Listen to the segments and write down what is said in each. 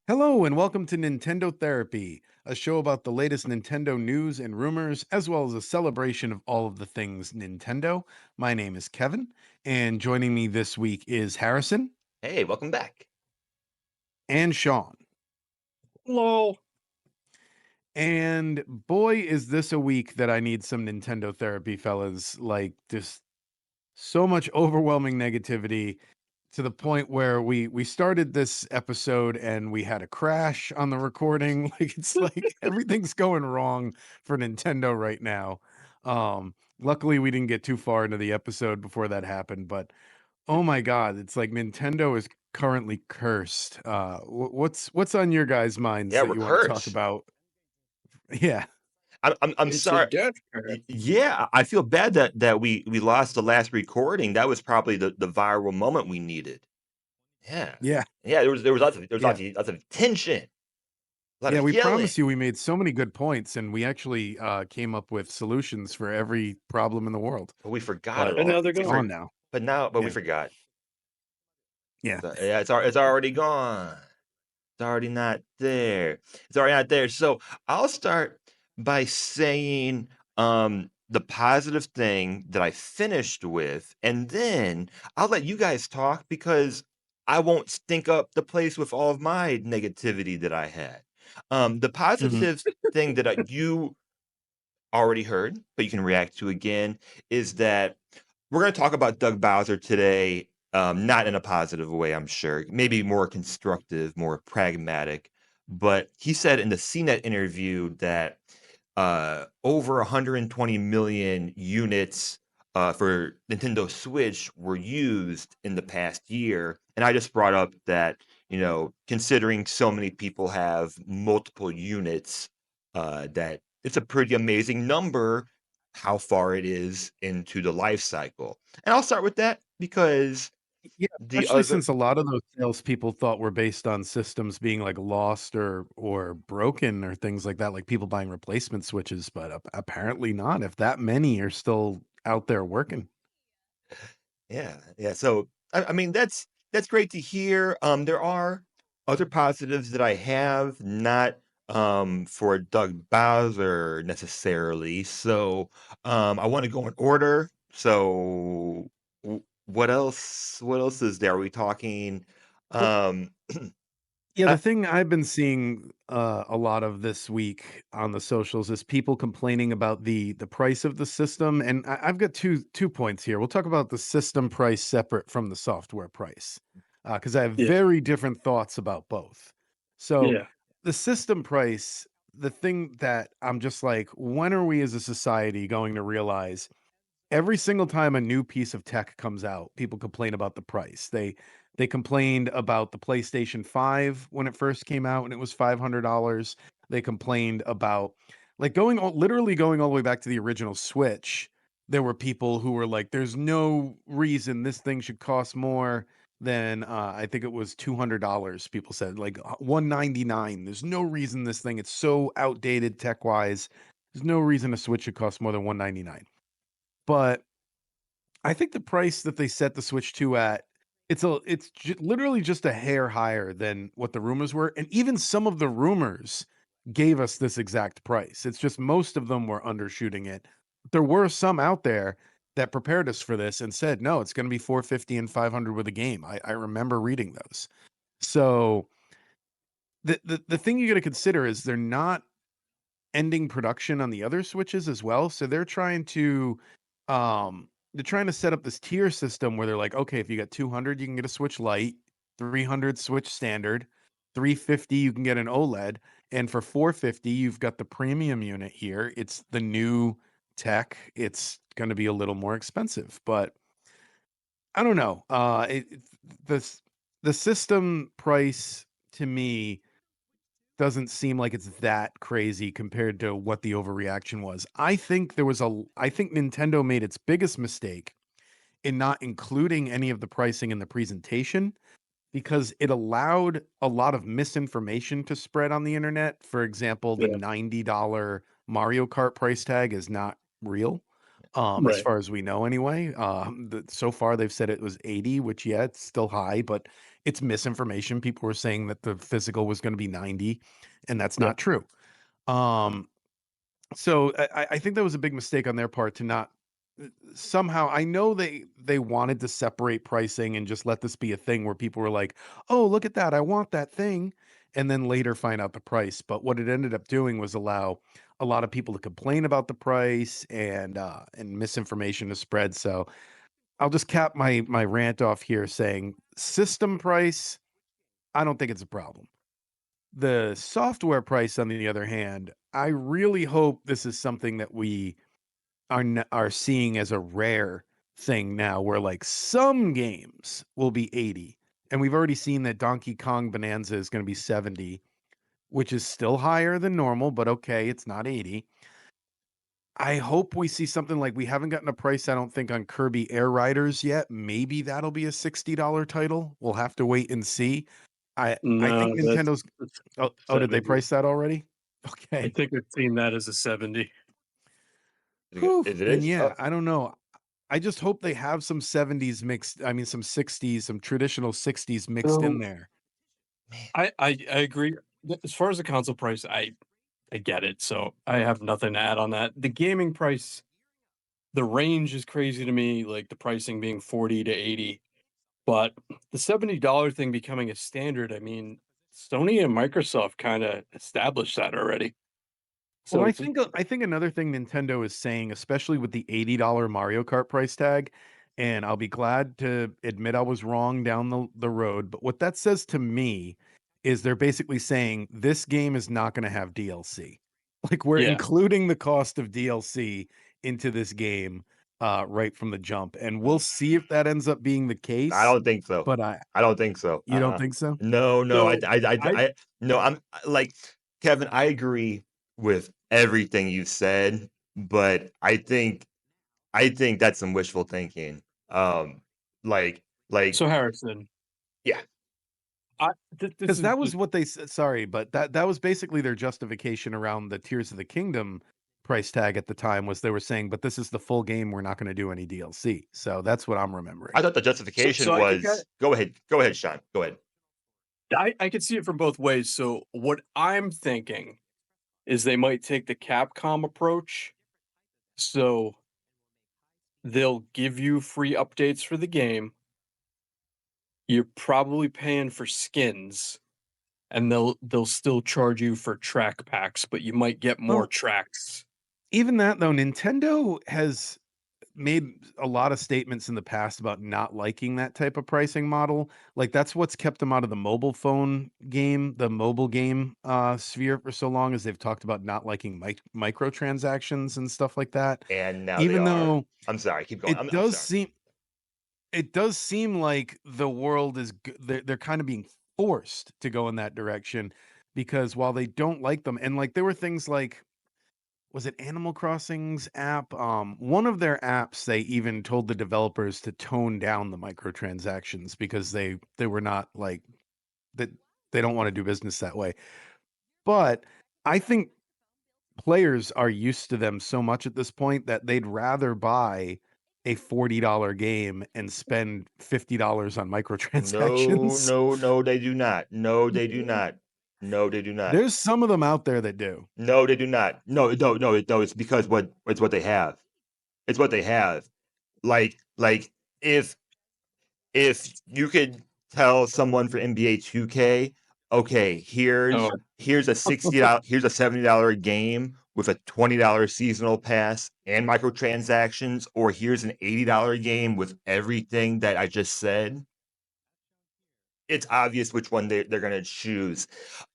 Hello and welcome to Nintendo Therapy, a show about the latest Nintendo news and rumors, as well as a celebration of all of the things Nintendo. My name is Kevin, and joining me this week is Harrison Hey, welcome back. and Sean. Lol. And boy, is this a week that I need some Nintendo therapy, fellas. Like, just so much overwhelming negativity to the point where we started this episode and we had a crash on the recording. Like it's like everything's going wrong for Nintendo right now. Luckily we didn't get too far into the episode before that happened, but oh my god, it's like Nintendo is currently cursed. What's on your guys' minds Yeah, that we're you want to talk cursed. about? Yeah. I'm It's a sorry. death trap. Yeah, I feel bad that we lost the last recording. That was probably the viral moment we needed. Yeah, Yeah. yeah. There was Yeah. lots of tension, a lot Yeah, of we yelling. promise you we made so many good points and we actually came up with solutions for every problem in the world. But we forgot it But And all. now they're it's gone. gone now. But we Yeah. forgot. Yeah. So, yeah, it's already gone. It's already not there. It's already not there. So I'll start by saying the positive thing that I finished with, and then I'll let you guys talk because I won't stink up the place with all of my negativity that I had. The Mhm. positive thing that you already heard, but you can react to again, is that we're going to talk about Doug Bowser today, not in a positive way, I'm sure. Maybe more constructive, more pragmatic. But he said in the CNET interview that over 120 million units for Nintendo Switch were used in the past year. And I just brought up that, considering so many people have multiple units, that it's a pretty amazing number how far it is into the life cycle. And I'll start with that because Yeah, the especially other since a lot of those sales people thought were based on systems being like lost or broken or things like that, like people buying replacement switches, but apparently not. If that many are still out there working. Yeah, yeah. So I mean that's great to hear. There are other positives that I have, not for Doug Bowser necessarily. So I want to go in order. So what else is there? Are we talking um Yeah, uh, the thing I've been seeing a lot of this week on the socials is people complaining about the price of the system, and I've got two points here. We'll talk about the system price separate from the software price because I have Yeah. very different thoughts about both. So Yeah. the system price, the thing that I'm just like, when are we as a society going to realize every single time a new piece of tech comes out, people complain about the price. They complained about the PlayStation 5 when it first came out and it was $500. They complained about like literally going all the way back to the original Switch. There were people who were like, "There's no reason this thing should cost more than I think it was $200." People said like 199. There's no reason this thing. It's so outdated tech wise. There's no reason a Switch should cost more than 199. But I think the price that they set the Switch 2 at, literally just a hair higher than what the rumors were, and even some of the rumors gave us this exact price. It's just most of them were undershooting it. There were some out there that prepared us for this and said, "No, it's gonna be 450 and 500 with a game." I remember reading those. So, the thing you gotta consider is they're not ending production on the other Switches as well, so they're trying to set up this tier system where they're like, "Okay, if you got 200, you can get a Switch Lite, 300 Switch Standard, 350 you can get an OLED, and for 450 you've got the premium unit here. It's the new tech. It's gonna be a little more expensive." But I don't know. The the system price to me doesn't seem like it's that crazy compared to what the overreaction was. I think Nintendo made its biggest mistake in not including any of the pricing in the presentation because it allowed a lot of misinformation to spread on the internet. For example, the Yeah. $90 Mario Kart price tag is not real. as Right. far as we know anyway. So far they've said it was 80, which yeah, it's still high, but it's misinformation. People were saying that the physical was going to be 90, and that's Yep. not true. Um, so I think that was a big mistake on their part to not somehow. I know they wanted to separate pricing and just let this be a thing where people were like, "Oh, look at that. I want that thing." And then later find out the price. But what it ended up doing was allow a lot of people to complain about the price and misinformation to spread. So I'll just cap my rant off here saying system price, I don't think it's a problem. The software price, on the other hand, I really hope this is something that we are seeing as a rare thing now, where like some games will be 80, and we've already seen that Donkey Kong Bonanza is going to be 70, which is still higher than normal, but okay, it's not 80. I hope we see something like we haven't gotten a price, I don't think, on Kirby Air Riders yet. Maybe that'll be a $60 title. We'll have to wait and see. I think No, Nintendo's that's oh, did they 70. price that already? I Okay. think I've seen that as a 70. Whew, Is it and is? yeah, Oh, I don't know. I just hope they have some 70s mixed, I mean, some 60s, some traditional 60s mixed in So there. man. I agree. As far as the console price, I get it. So I have nothing to add on that. The gaming price, the range is crazy to me, like the pricing being 40 to 80. But the $70 thing becoming a standard, I mean, Sony and Microsoft kind of established that already. Well, So it's I think another thing Nintendo is saying, especially with the $80 Mario Kart price tag, and I'll be glad to admit I was wrong down the road, but what that says to me is they're basically saying this game is not going to have DLC. Like we're yeah. including the cost of DLC into this game right from the jump, and we'll see if that ends up being the I case. don't think so. But I don't think so. you don't think so? No, no. So I No. Like Kevin. I agree with everything you said, but I think that's some wishful thinking. Um, like, like, so Harrison, yeah. this Because is that was just what they said. Sorry, but that was basically their justification around the Tears of the Kingdom price tag at the time, was they were saying, but this is the full game. We're not going to do any DLC. So that's what I'm I remembering. thought the so justification I think was go ahead. Go ahead, Sean. Go ahead. I could see it from both ways. So what I'm thinking is they might take the Capcom approach. So they'll give you free updates for the game. You're probably paying for skins, and they'll still charge you for track packs, but you might get more Well, tracks. even that though, Nintendo has made a lot of statements in the past about not liking that type of pricing model. Like that's what's kept them out of the mobile phone game, the mobile game sphere for so long, as they've talked about not liking microtransactions and stuff like that. And now they Even are. though I'm sorry. Keep going. it I'm does sorry. seem it does seem like the world is they're kind of being forced to go in that direction, because while they don't like them, and like there were things like, was it Animal Crossing's app? One of their apps, they even told the developers to tone down the microtransactions because they were not like that, they don't want to do business that way. But I think players are used to them so much at this point that they'd rather buy a $40 game and spend $50 on No, microtransactions. no, no, they do not. No, they do not. No, they do not. There's some of them out there that do. No, they do not. No, no, no, no. It's because it's what they have. It's what they have. Like if you could tell someone for NBA 2K, okay, Oh, here's a $60, here's a $70 game with a $20 seasonal pass and microtransactions, or here's an $80 game with everything that I just said. It's obvious which one they're gonna choose.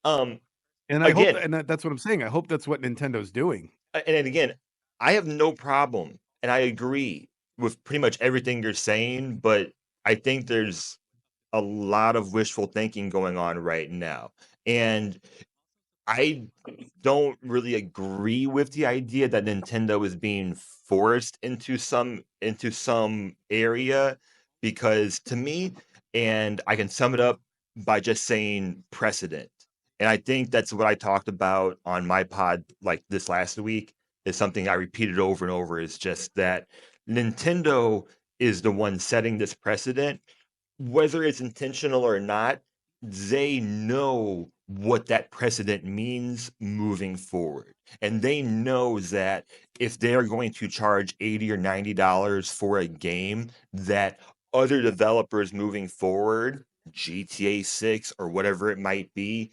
Um, And I hope again, that, and that's what I'm saying. I hope that's what Nintendo's doing. and again, I have no problem, and I agree with pretty much everything you're saying, but I think there's a lot of wishful thinking going on right now. And I don't really agree with the idea that Nintendo is being forced into some area, because to me, and I can sum it up by just saying precedent. And I think that's what I talked about on my pod like this last week. is something I repeated over and over, is just that Nintendo is the one setting this precedent. Whether it's intentional or not, they know what that precedent means moving forward. And they know that if they are going to charge 80 or $90 for a game, that other developers moving forward, GTA 6 or whatever it might be,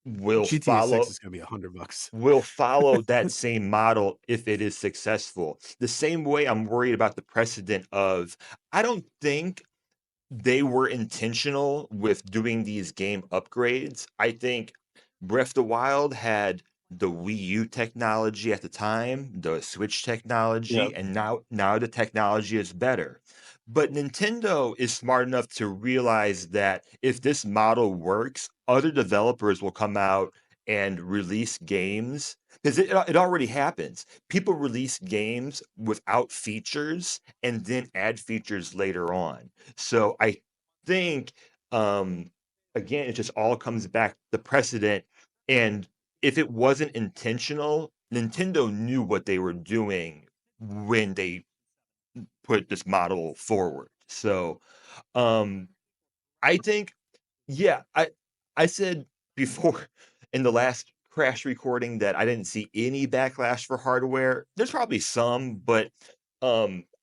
will GTA 6 follow is gonna be $100. will follow that same model if it is successful. The same way I'm worried about the precedent of, I don't think they were intentional with doing these game upgrades. I think Breath of the Wild had the Wii U technology at the time, the Switch Yeah. technology, and now the technology is better. But Nintendo is smart enough to realize that if this model works, other developers will come out and release games, because it already happens. People release games without features and then add features later on. So I think, um, again, it just all comes back to the precedent. And if it wasn't intentional, Nintendo knew what they were doing when they put this model forward. So, um, I think, yeah, I said before in the last crash recording that I didn't see any backlash for hardware. There's probably some, but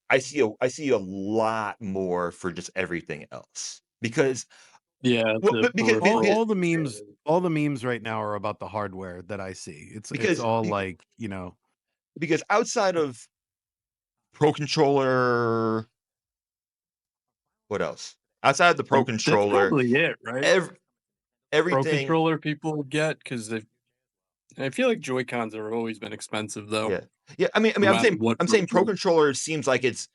I see a lot more for just everything else. Because Yeah, well, the but All peripheral all the memes controllers. all the memes right now are about the hardware that I see. It's because all be- like, you know, because outside of Pro Controller, what else? Outside of the Pro That's Controller, probably it, right? ev- Pro everything. controller people get because I feel like Joy Cons have always been expensive though, Yeah. Yeah, I mean, no I'm matter saying what I'm saying Pro version. Controller seems like it's,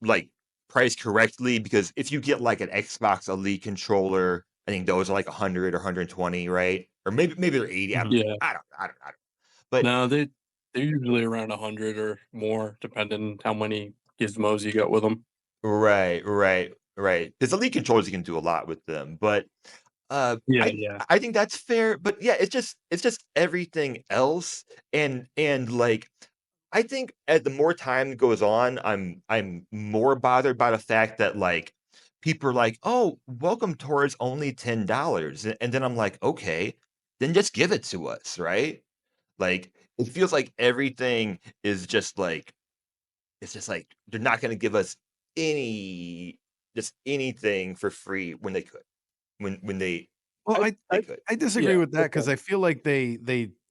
like, priced correctly, because if you get, like, an Xbox Elite controller, I think those are, like, 100 or 120, right? Or maybe they're 80, mhm. Yeah, I don't but no, they're usually around 100 or more, depending how many gizmos you got with them. right, right, right. Because Elite controllers, you can do a lot with them, but, uh, Yeah, I yeah. I think that's fair, but, yeah, it's just everything else, and, like, I think as the more time goes on, I'm more bothered by the fact that, like, people are like, "Oh, welcome towards only $10." And then I'm like, "Okay, then just give it to us," right? Like, it feels like everything is just like, it's just like they're not gonna give us any just anything for free when they could. When Well, I I I I I disagree yeah, with that because okay. I feel like they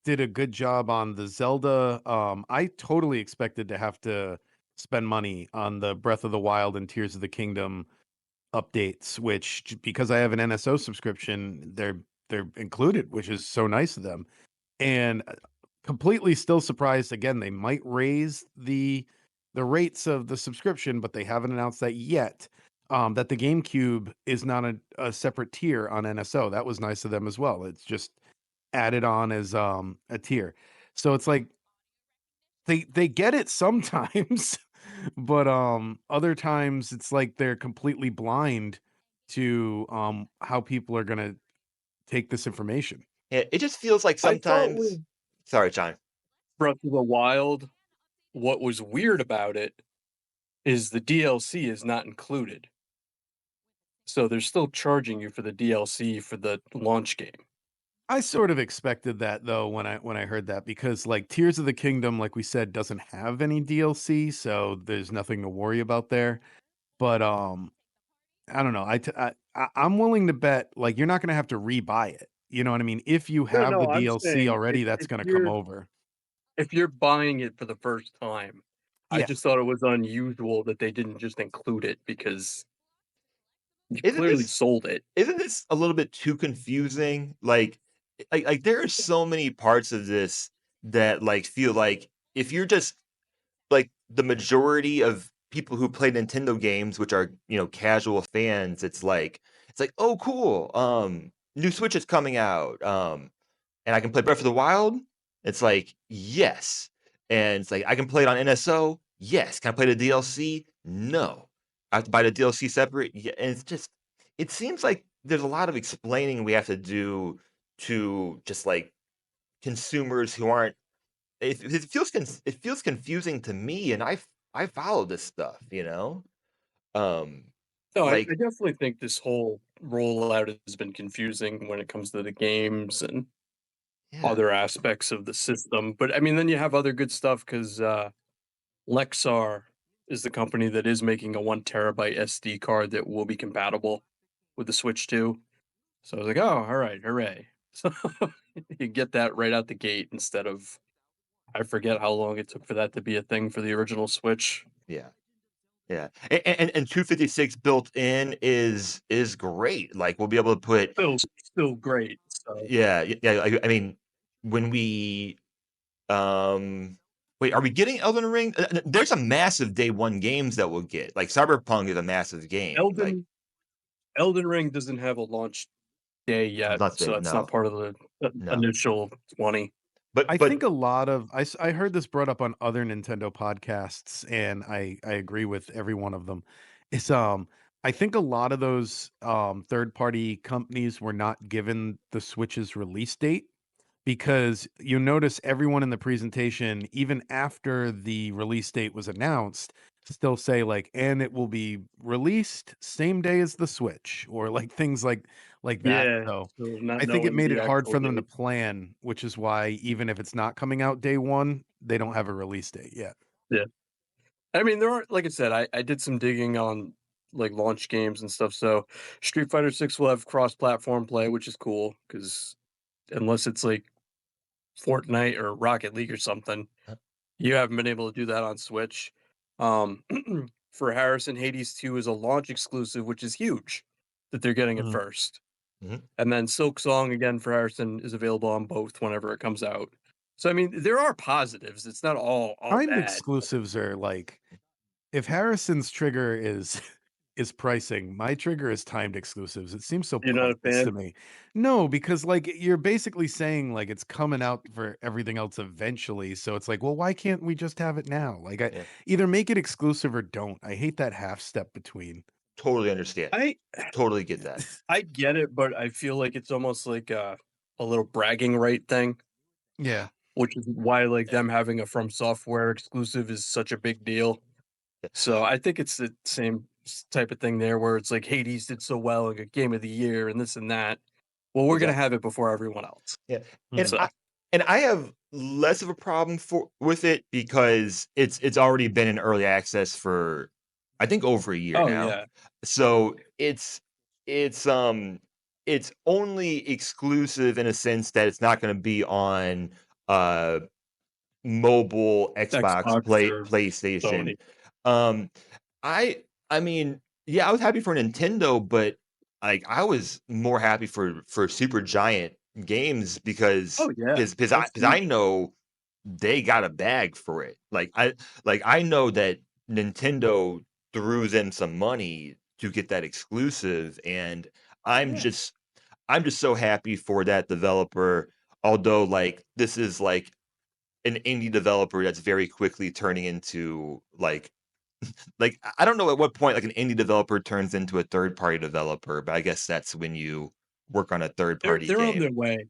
did a good job on the Zelda. I totally expected to have to spend money on the Breath of the Wild and Tears of the Kingdom updates, which because I have an NSO subscription, they're included, which is so nice of them. And completely still surprised again, they might raise the rates of the subscription, but they haven't announced that yet. That the GameCube is not a separate tier on NSO. That was nice of them as well. It's just added on as a tier. So it's like they get it sometimes, but other times it's like they're completely blind to how people are gonna take this information. it just feels like I thought sometimes. with Sorry, John. Breath of the Wild, what was weird about it is the DLC is not included. So they're still charging you for the DLC for the launch game. I sort of expected that though when I heard that because like Tears of the Kingdom, like we said, doesn't have any DLC, so there's nothing to worry about there. But I don't know. I'm willing to bet like you're not gonna have to rebuy it. You know what I mean? If you No, have the no, I'm DLC saying already, that's gonna come over. if you're buying it for the first time, I Yeah. just thought it was unusual that they didn't just include it because you Isn't clearly this sold it. isn't this a little bit too confusing? Like there are so many parts of this that, like, feel like if you're just, like, the majority of people who play Nintendo games, which are, casual fans, it's like, "Oh, cool, new Switch is coming out, and I can play Breath of the Wild?" It's like, "Yes." And it's like, "I can play it on NSO?" "Yes." "Can I play the DLC?" "No." "I have to buy the DLC separate?" Yeah, and it seems like there's a lot of explaining we have to do to just, like, consumers who aren't it feels confusing to me, and I follow this stuff, you know? Um, No, I like definitely think this whole rollout has been confusing when it comes to the games and yeah, other aspects of the system, but, I mean, then you have other good stuff 'cause, Lexar is the company that is making a 1 terabyte SD card that will be compatible with the Switch 2. So I was like, "Oh, alright, hooray." So you get that right out the gate instead of I forget how long it took for that to be a thing for the original Switch. yeah, yeah. And 256 built in is great. Like, we'll be able to put Still great, so yeah, yeah, I mean, when we, wait, are we getting Elden Ring? There's a massive day 1 games that we'll get. Like, Cyberpunk is a massive game. Like, Elden Elden Ring doesn't have a launch day yet, not so say it's not no, part of the no. initial 20. But I but think a lot of I heard this brought up on other Nintendo podcasts, and I agree with every one of them. It's I think a lot of those third party companies were not given the Switch's release date because you notice everyone in the presentation, even after the release date was announced, still say like, and it will be released same day as the Switch, or like things like that. Yeah, So so not I think it knowing made the it hard actual for them to date. plan, which is why even if it's not coming out day 1, they don't have a release date yet. Yeah. I mean, there are like I said, I did some digging on, like, launch games and stuff, so Street Fighter 6 will have cross-platform play, which is cool because unless it's, like, Fortnite or Rocket League or something, you haven't been able to do that on Switch. Um, for Harrison, Hades 2 is a launch exclusive, which is huge that they're getting it Mhm. first. mhm. And then Silk Song, again, for Harrison, is available on both whenever it comes out. So, I mean, there are positives, it's not all Timed bad. exclusives are like if Harrison's trigger is is pricing, my trigger is timed exclusives. It seems so You're not a pointless to fan? me. No, because like you're basically saying like it's coming out for everything else eventually. So it's like, well, why can't we just have it now? Like I Yeah, either make it exclusive or don't. I hate that half step between. totally understand. I Totally get that. I get it, but I feel like it's almost like a little bragging right thing, Yeah. which is why like them having a From Software exclusive is such a big deal. Yeah, So I think it's the same type of thing there, where it's like Hades did so well, like a game of the year, and this and that. Well, we're gonna exactly. have it before everyone else. Yeah, and Mhm. So, I have less of a problem for with it because it's already been in early access for, I think, over a year oh now. yeah, So it's, it's only exclusive in a sense that it's not gonna be on, uh, mobile, Xbox, Xbox or PlayStation. Sony. Um, I mean, yeah, I was happy for Nintendo, but, like, I was more happy for Super Giant Games because Oh yeah, because I that's 'cause I huge. know they got a bag for it. I know that Nintendo threw them some money to get that exclusive, and I'm Yeah, just I'm just so happy for that developer, although, like, this is, like, an indie developer that's very quickly turning into, I don't know at what point, like, an indie developer turns into a third party developer, but I guess that's when you work on a third party they're on game. their way.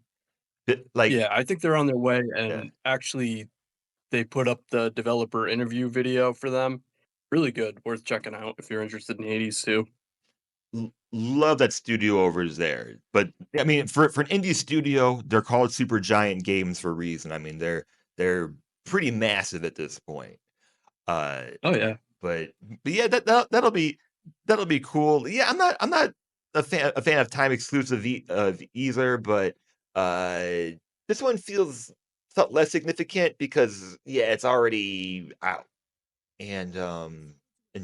Like Yeah, I think they're on their way, yeah. and actually, they put up the developer interview video for them. Really good, worth checking out if you're interested in Hades too. Love that studio over there. But I mean, for an indie studio, they're called Super Giant Games for a reason. I mean, they're pretty massive at this point. Uh, Oh yeah, but yeah, that'll be cool. Yeah, I'm not a fan of time exclusive of either, but uh, this one felt less significant because yeah, it's already out. And,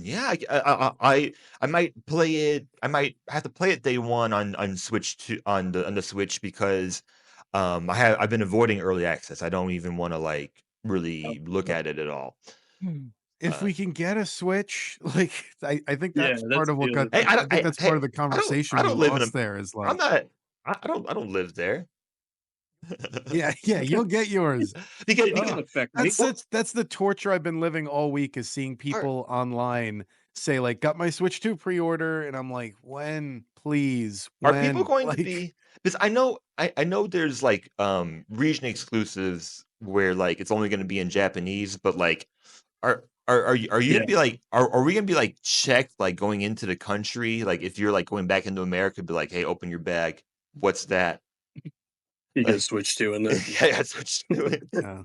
yeah, I might play it. I might have to play it day 1 on Switch to on the Switch because, I've been avoiding early access. I don't even wanna, like, oh, really look no. at it at all. Hmm. If Uh, we can get a Switch, like I think Yeah, that's part that's of the what other got hey, thing. I I don't think that's part hey, of the conversation I we don't live in a lost there is I'm like, not I don't live there. yeah, yeah, you'll get yours. It Because doesn't Oh, affect me. well, that's the torture I've been living all week is seeing alright. people online say like, "Got my Switch 2 pre-order," and I'm like, "When? Please, Are people when?" going to Like, be because I know there's, like, region exclusives where like it's only going to be in Japanese, but like are you gonna Yeah, be like are we gonna be like checked like going into the country? Like if you're like going back into America, be like, hey, open your bag. What's that? you can Like switch to in there. yeah, that's what you're Yeah.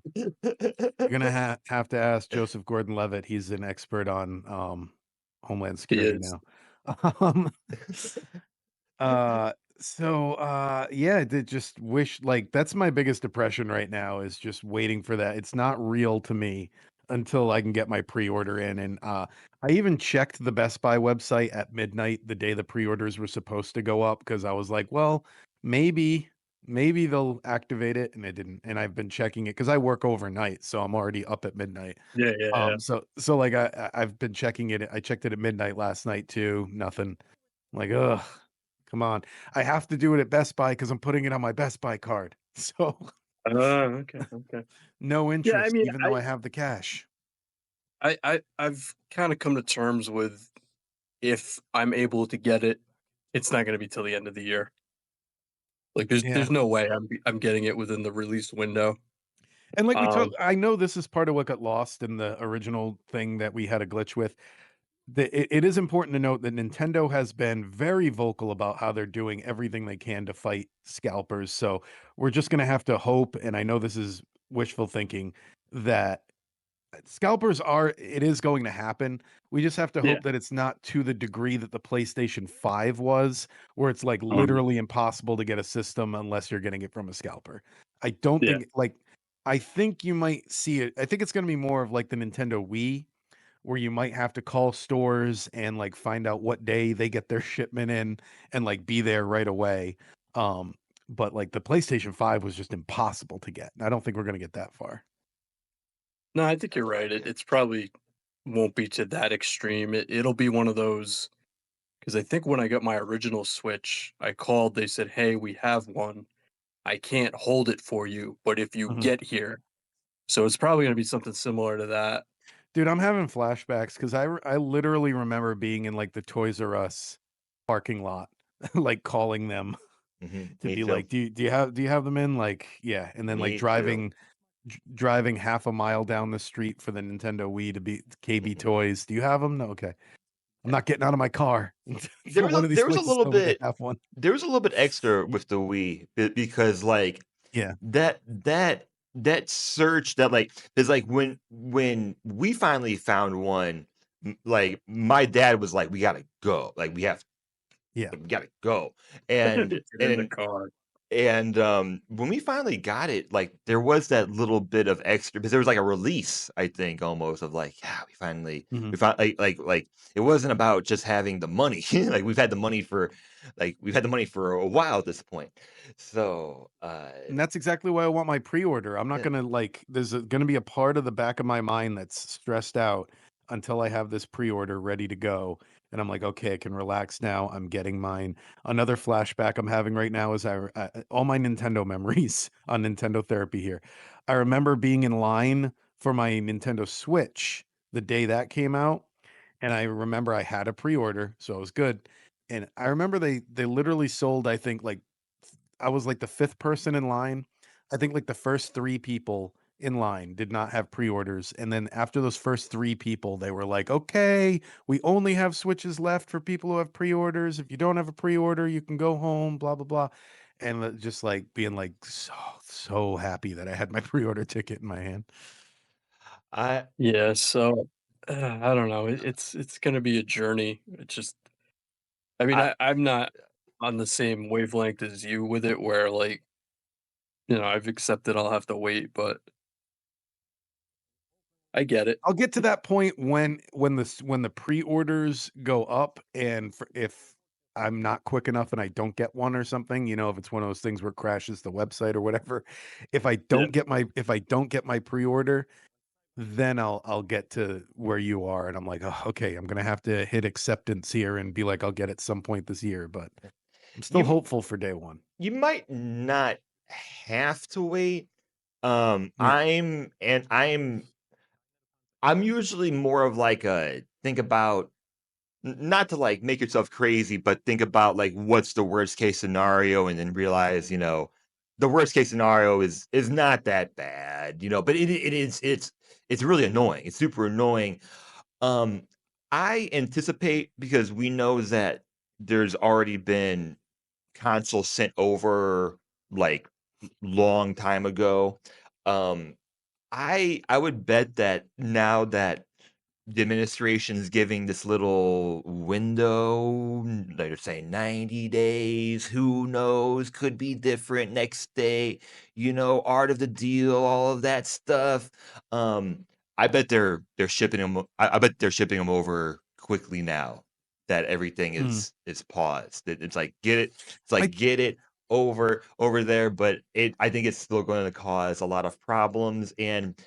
You're doing. gonna have to ask Joseph Gordon-Levitt. He's an expert on Homeland He Security is. now. Um, yeah, I just wish like that's my biggest depression right now is just waiting for that. It's not real to me until I can get my pre-order in. And I even checked the Best Buy website at midnight the day the pre-orders were supposed to go up because I was like, well, maybe, maybe they'll activate it, and it didn't. And I've been checking it because I work overnight, so I'm already up at midnight. Yeah, yeah, yeah. So like I've been checking it. I checked it at midnight last night too. Nothing. I'm like, ugh, come on. I have to do it at Best Buy because I'm putting it on my Best Buy card. So Okay, okay. no Yeah, I interest, mean, even though I have the cash. I've kind of come to terms with if I'm able to get it, it's not going to be till the end of the year. Like, Yeah. there's no way I'm getting it within the release window. And like we Um, talked, I know this is part of what got lost in the original thing that we had a glitch with. It is important to note that Nintendo has been very vocal about how they're doing everything they can to fight scalpers. So we're just going to have to hope, and I know this is wishful thinking, that scalpers are it is going to happen. We just have to yeah, hope that it's not to the degree that the PlayStation 5 was, where it's like um, literally impossible to get a system unless you're getting it from a scalper. I don't yeah, think like I think you might see it. I think it's going to be more of like the Nintendo Wii where you might have to call stores and like find out what day they get their shipment in and like be there right away. Um but like the PlayStation 5 was just impossible to get. I don't think we're going to get that far. no, I think you're right. It's probably won't be to that extreme. It'll be one of those because I think when I got my original Switch, I called. They said, "Hey, we have one. I can't hold it for you, but if you Mhm. get here," so it's probably going to be something similar to that. Dude, I'm having flashbacks because I literally remember being in like the Toys R Us parking lot, like calling them to Me be too. like, do you have them in? Like, yeah, and then like Me too. driving half a mile down the street for the Nintendo Wii to be KB Mhm. Toys. Do you have them? No, okay. I'm not getting out of my car There until was a one of these there was a places little tell me they bit have one. there was a little bit extra with the Wii because like Yeah. that search that like is like when we finally found one, like my dad was like, we gotta go, like Yeah. we gotta go, and Get in the and car. And, when we finally got it, like, there was that little bit of extra because there was, like, a release, I think, almost of, like, "Yeah, Mhm. we found" like, it wasn't about just having the money, like, we've had the money for a while at this point. So, And that's exactly why I want my pre-order. I'm not yeah. gonna like there's gonna be a part of the back of my mind that's stressed out until I have this pre-order ready to go. And I'm like, okay, I can relax now. I'm getting mine. Another flashback I'm having right now is all my Nintendo memories on Nintendo therapy here. I remember being in line for my Nintendo Switch the day that came out, and I remember I had a pre-order, so it was good. And I remember they literally sold, I think, like I was like the 5th person in line. I think like the first 3 people in line did not have pre-orders, and then after those first 3 people, they were like, "Okay, we only have Switches left for people who have pre-orders. If you don't have a pre-order, you can go home, blah, blah, blah." And just like being like so happy that I had my pre-order ticket in my hand. I Yeah, so I don't know. It's gonna be a journey. It's just, I mean, I I'm not on the same wavelength as you with it, where like I've accepted I'll have to wait, but I get it. I'll get to that point when the pre-orders go up and if I'm not quick enough and I don't get one or something, if it's one of those things where it crashes the website or whatever, Yeah, if I don't get my pre-order, then I'll get to where you are and I'm like, "Oh, okay, I'm gonna have to hit acceptance here and be like, I'll get it some point this year," but I'm still you hopeful for day one. you might not have to wait. Yeah. I'm usually more of like a think about not to like make yourself crazy, but think about like what's the worst case scenario and then realize, the worst case scenario is not that bad, but it's really annoying. It's super annoying. Um, I anticipate because we know that there's already been consoles sent over like long time ago. Um, I would bet that now that the administration's giving this little window, they're saying 90 days, who knows, could be different next day, art of the deal, all of that stuff. Um, I bet they're shipping them. I bet they're shipping them over quickly now that everything Hmm. is paused. It's like get it, it's I like get it over there, but I think it's still going to cause a lot of problems. And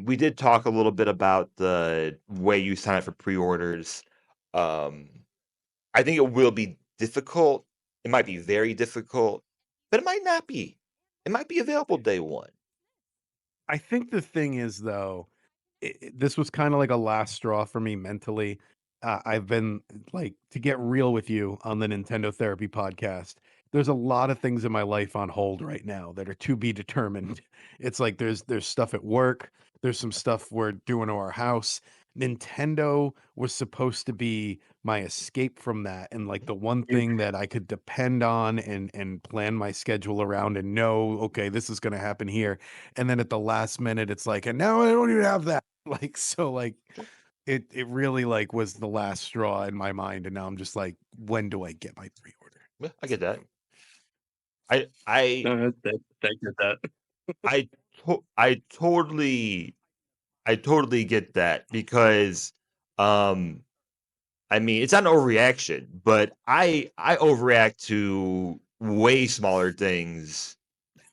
we did talk a little bit about the way you sign up for pre-orders. Um, I think it will be difficult. It might be very difficult, but it might not be. It might be available day one. I think the thing is though, this was kind of like a last straw for me mentally. I've been like to get real with you on the Nintendo Therapy podcast. There's a lot of things in my life on hold right now that are to be determined. It's like there's stuff at work, there's some stuff we're doing to our house. Nintendo was supposed to be my escape from that and like the one You thing that I could depend on and plan my schedule around and know, okay, this is going to happen here. And then at the last minute it's like, and now I don't even have that. Like, so, like, it really, like, was the last straw in my mind, and now I'm just like, "When do I get my pre-order?" Yeah, I That's get the that. thing. I I I get that. I I totally get that because um I mean, it's not an overreaction, but I overreact to way smaller things.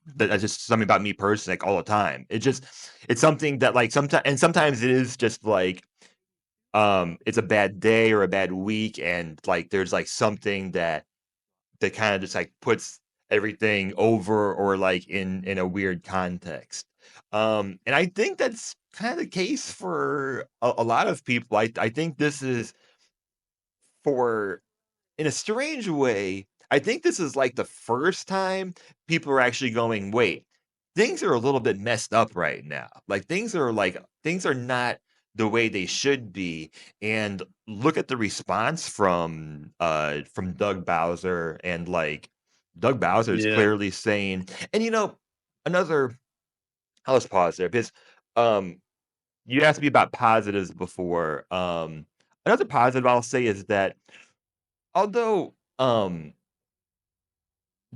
That's just something about me personally, like all the time. It's something that like sometimes it is just like it's a bad day or a bad week, and like there's like something that kind of just like puts everything over or like in a weird context. And I think that's kind of the case for a lot of people. I think this is for in a strange way, I think this is like the first time people are actually going, wait, things are a little bit messed up right now. Things are not the way they should be. And look at the response from Doug Bowser and like Doug Bowser is Yeah. clearly saying, and another I'll just pause there because um you asked me about positives before. Another positive I'll say is that although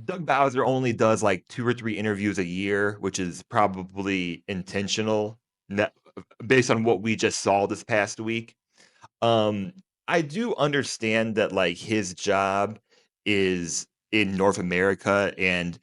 Doug Bowser only does like 2 or 3 interviews a year, which is probably intentional, na based on what we just saw this past week. Um, I do understand that, like, his job is in North America, and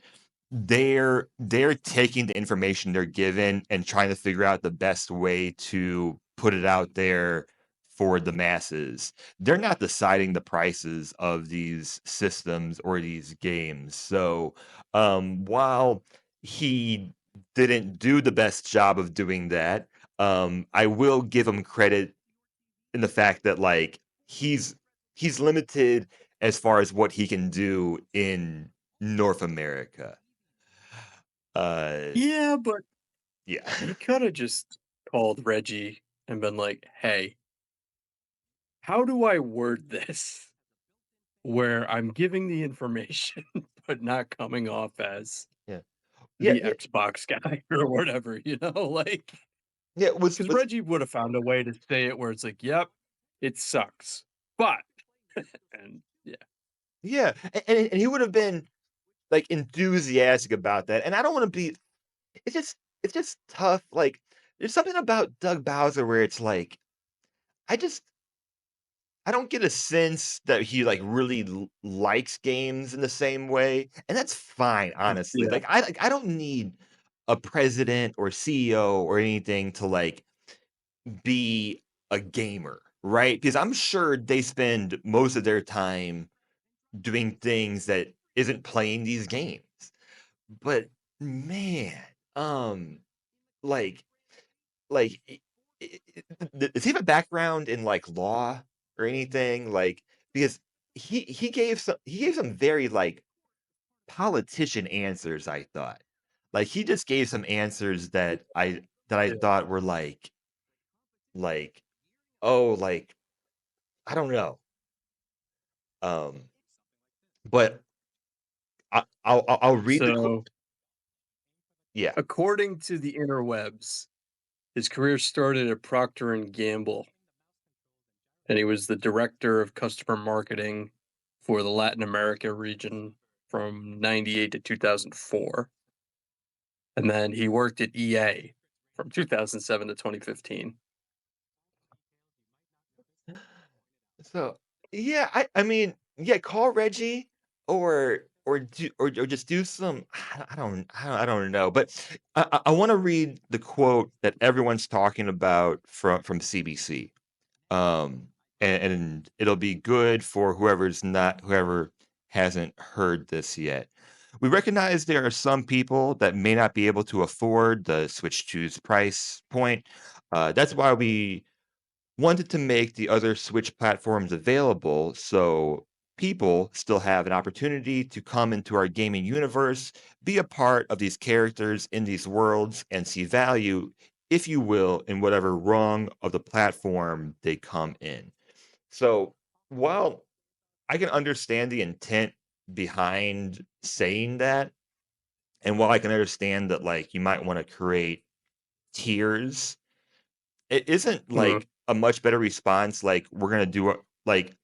they're taking the information they're given and trying to figure out the best way to put it out there for the masses. They're not deciding the prices of these systems or these games. So, while he didn't do the best job of doing that, I will give him credit in the fact that like he's limited as far as what he can do in North America. Uh, Yeah, but yeah. he coulda just called Reggie and been like, "Hey, how do I word this where I'm giving the information, but not coming off as Yeah. Yeah, the yeah, Xbox guy or whatever," like, yeah, because was Reggie would have found a way to say it where it's like, "Yep, it sucks, but" and yeah. yeah, and he would have been, like, enthusiastic about that, and I don't wanna be it's just tough, like, there's something about Doug Bowser where it's like, I just I don't get a sense that he, like, really likes games in the same way, and that's fine, honestly, Yeah. like, I don't need a president or CEO or anything to, like, be a gamer, right? Because I'm sure they spend most of their time doing things that isn't playing these games. But man, um, like like, does he have a background in, like, law or anything? Like, because he gave some very, like, politician answers, I thought. Like, he just gave some answers that I Yeah. thought were like, oh, like, I don't know. Um, but I'll read the So, yeah. according to the interwebs, his career started at Procter and Gamble, and he was the director of customer marketing for the Latin America region from 98 to 2004. And then he worked at EA from 2007 to 2015. So, yeah, I mean, yeah, call Reggie or just do some I don't know, but I wanna read the quote that everyone's talking about from CBC. Um, and it'll be good for whoever hasn't heard this yet. We recognize there are some people that may not be able to afford the Switch 2's price point. That's why we wanted to make the other Switch platforms available so people still have an opportunity to come into our gaming universe, be a part of these characters in these worlds, and see value, if you will, in whatever rung of the platform they come in. So while I can understand the intent behind saying that, and while I can understand that, like, you might want to create tiers, it isn't Mhm. like a much better response. Like, we're gonna do it. Like,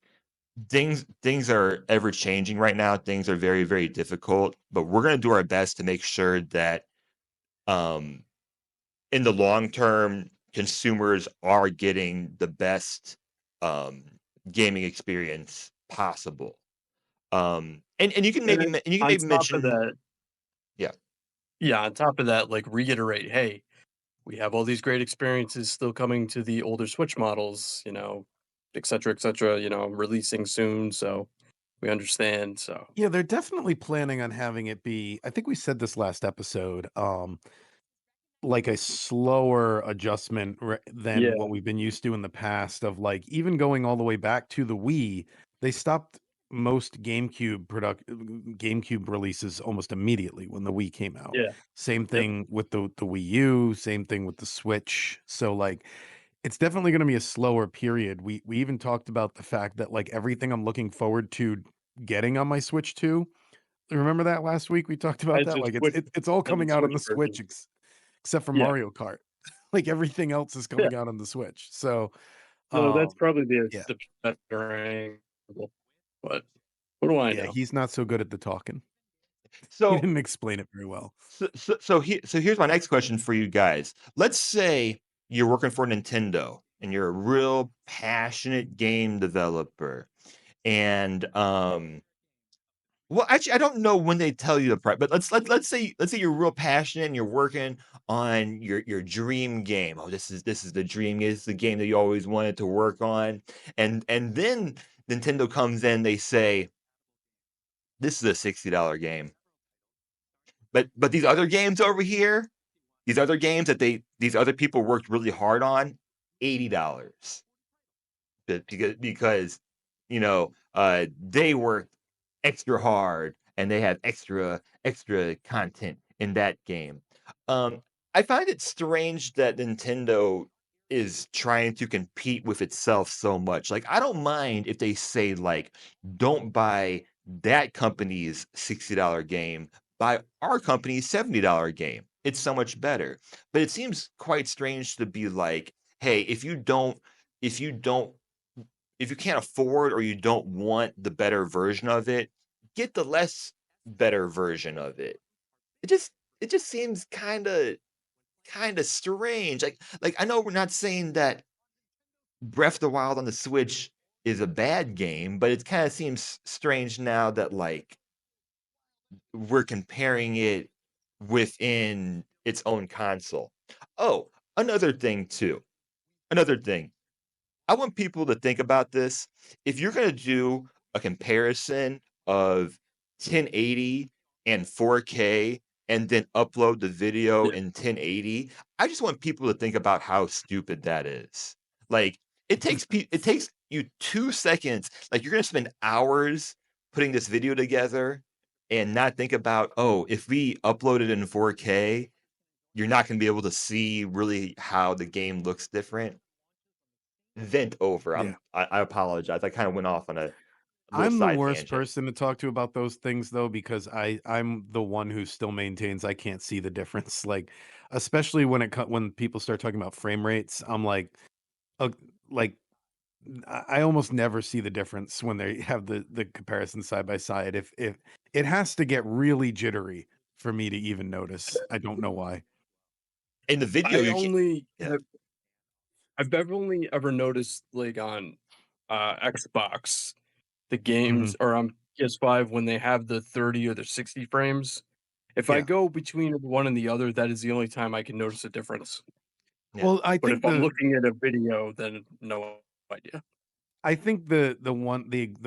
things are ever changing right now. Things are very, very difficult, but we're gonna do our best to make sure that um in the long term, consumers are getting the best um gaming experience possible. And you can And maybe then and you can on maybe top of mention that, yeah. yeah, on top of that, like reiterate, hey, we have all these great experiences still coming to the older Switch models, et cetera, releasing soon. So we understand. So Yeah, they're definitely planning on having it be, I think we said this last episode, like a slower adjustment than yeah, what we've been used to in the past of like even going all the way back to the Wii, they stopped most GameCube releases almost immediately when the Wii came out. yeah. Same Yep. thing with the Wii U, same thing with the Switch. So like it's definitely going to be a slower period. We even talked about the fact that like everything I'm looking forward to getting on my Switch 2. Remember that last week we talked about As that? a Like Switch, it's all as a coming out on Switch the version. Switch except for Yeah, Mario Kart. Like everything else is yeah. coming out on the Switch. So, No, that's um, probably yeah, the better angle. But what do I yeah, know? he's not so good at the talking. He So didn't explain it very well. so here's my next question for you guys. Let's say you're working for Nintendo and you're a real passionate game developer, and well, actually, I don't know when they tell you the price, but let's say you're real passionate and you're working on your dream game. Oh, this is the dream. This is the game that you always wanted to work on, and then Nintendo comes in. They say this is a $60 game, but these other games over here, these other games that these other people worked really hard on, $80. Because they worked extra hard and they have extra content in that game. Um, I find it strange that Nintendo is trying to compete with itself so much. Like, I don't mind if they say, like, don't buy that company's $60 game, buy our company's $70 game. It's so much better. But it seems quite strange to be like, hey, if you don't if you can't afford or you don't want the better version of it, get the less better version of it. It just it just seems kinda strange. Like, I know we're not saying that Breath of the Wild on the Switch is a bad game, but it kinda seems strange now that, like, we're comparing it within its own console. Oh, another thing too. Another thing. I want people to think about this. If you're gonna do a comparison of 1080 and 4K and then upload the video Yeah. in 1080, I just want people to think about how stupid that is. Like, it takes you 2 seconds. Like, you're gonna spend hours putting this video together, and not think about, "Oh, if we upload it in 4K, you're not gonna be able to see really how the game looks different." Vent over. Yeah. I apologize. I kinda went off on a little I'm the side worst tangent. person to talk to about those things though, because I'm the one who still maintains I can't see the difference. Like, especially when people start talking about frame rates, I'm uh, like I almost never see the difference when they have the comparison side by side. If it has to get really jittery for me to even notice. I don't know why. In the video, I you can't. only Yeah. have I've only ever noticed, like, on, Xbox, the Mhm. games or on PS5 when they have the 30 or the 60 frames. If I Yeah. go between one and the other, that is the only time I can notice a difference. Yeah. Well, But if I'm looking at a video, then no idea. I think the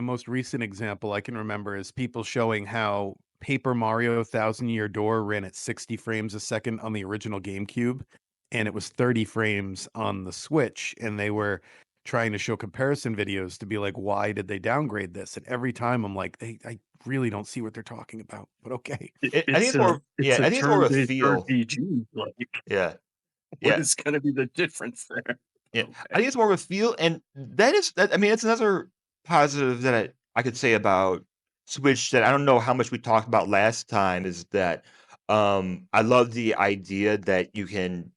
most recent example I can remember is people showing how Paper Mario Thousand Year Door ran at 60 frames a second on the original GameCube, and it was 30 frames on the Switch, and they were trying to show comparison videos to be like, why did they downgrade this? And every time I'm like, I really don't see what they're talking about, but okay. I think it's more, yeah, It's a I think it's more of a turn-based feel. RPG, like, Yeah. what Yeah. is gonna be the difference there? Yeah, I Okay. think it's more of a feel, and I mean, it's another positive that I could say about Switch that I don't know how much we talked about last time is that I love the idea that you can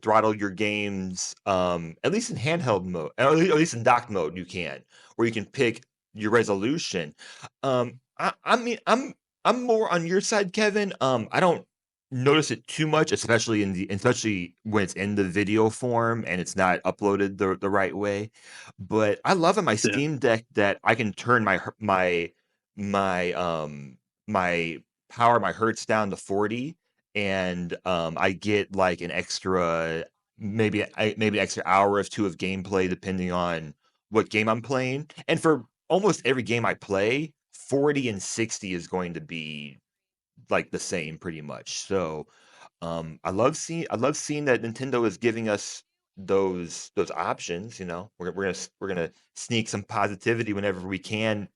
throttle your games at least in handheld mode, or at least in dock mode you can, where you can pick your resolution. I mean, I'm more on your side, Kevin. I don't notice it too much, especially when it's in the video form and it's not uploaded the right way. But I love in my Yeah. Steam Deck that I can turn my my power, my hertz down to 40, and I get like an extra maybe an extra hour or two of gameplay depending on what game I'm playing. And for almost every game I play, 40 and 60 is going to be like the same pretty much. So, I love seeing that Nintendo is giving us those options, you know. We're gonna sneak some positivity whenever we can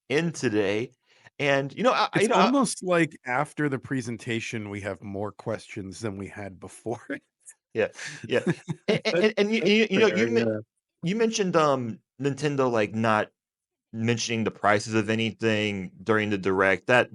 in today. And It's almost like after the presentation, we have more questions than we had before. yeah, yeah. And That's you know, fair, yeah. you mentioned Nintendo like not mentioning the prices of anything during the direct. That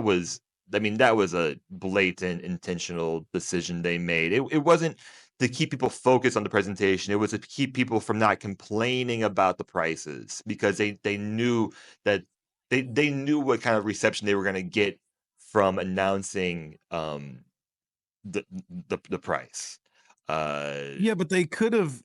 was, I mean, that was a blatant intentional decision they made. It wasn't to keep people focused on the presentation. It was to keep people from not complaining about the prices because they knew that they knew what kind of reception they were going to get from announcing the price. Uh Yeah, but they could have